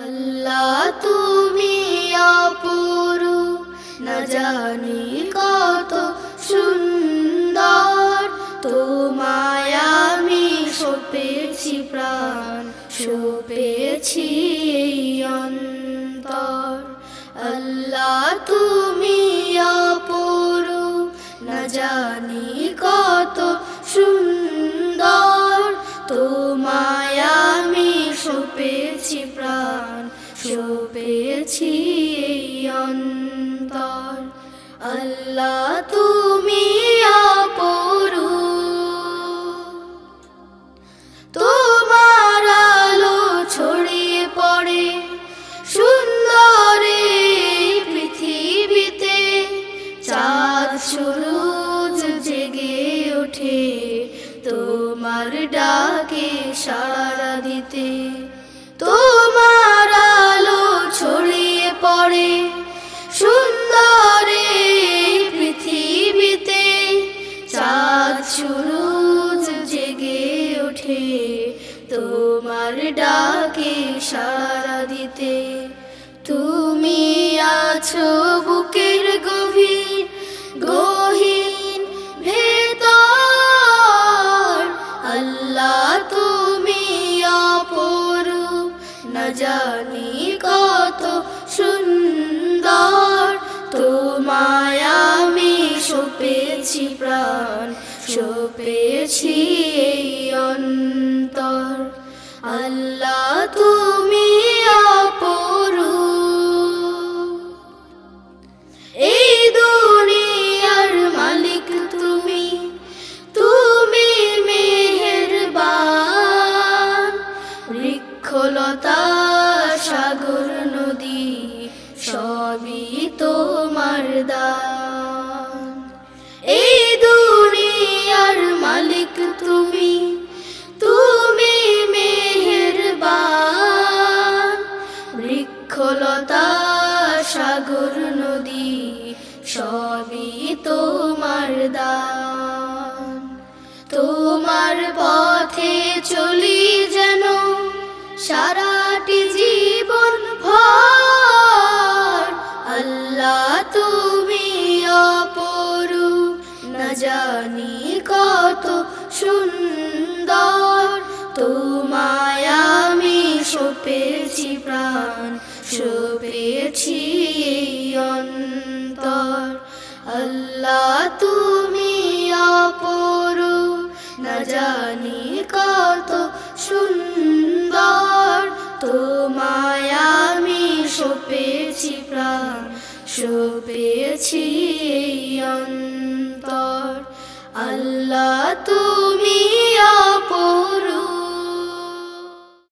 আল্লাহ তুমি অপরূপ, না জানি কত সুন্দর। তোমায় আমি সঁপেছি প্রাণ, সঁপেছি এই অন্তর। আল্লাহ তুমি অপরূপ, না জানি কত সুন্দর। তোমায় আমি সঁপেছি প্রাণ, সঁপেছি এই অন্তর। আল্লাহ তুমি অপরূপ, তোমার আলো ছড়িয়ে পড়ে সুন্দর এই পৃথিবীতে। চাঁদ সূরজ জেগে ওঠে তোমার ডাকে সাড়া দিতে। তোমার আলো ছড়িয়ে পড়ে সুন্দর এই পৃথিবীতে। চাঁদ সূরজ জেগে ওঠে তোমার ডাকে সাড়া দিতে। তুমি আছো বুকের গভীর গহীন ভেতর। আল্লাহ তুমি অপরূপ, না জানি কত সুন্দর। তোমায় আমি সঁপেছি প্রাণ, সঁপেছি এই অন্তর। আল্লাহ তুমি অপরূপ, এই দুনিয়ার মালিক তুমি, তুমি মেহেরবান। বৃক্ষলতা সাগর নদী সবই তোমার দান। এই দুনিয়ার মালিক তুমি, তুমি মেহেরবান। বৃক্ষলতা সাগর নদী সবই তোমার দান। তোমার পথে চলি যেন সারাটি জীবন ভর। আল্লাহ তুমি অপরূপ, না জানি কত সুন্দর। তোমায় আমি সঁপেছি প্রাণ, সঁপেছি এই অন্তর। আল্লাহ তুমি অপরূপ, না জানি কত সুন্দর। তোমায় আমি সঁপেছি প্রাণ, সঁপেছি এই অন্তর। আল্লাহ তুমি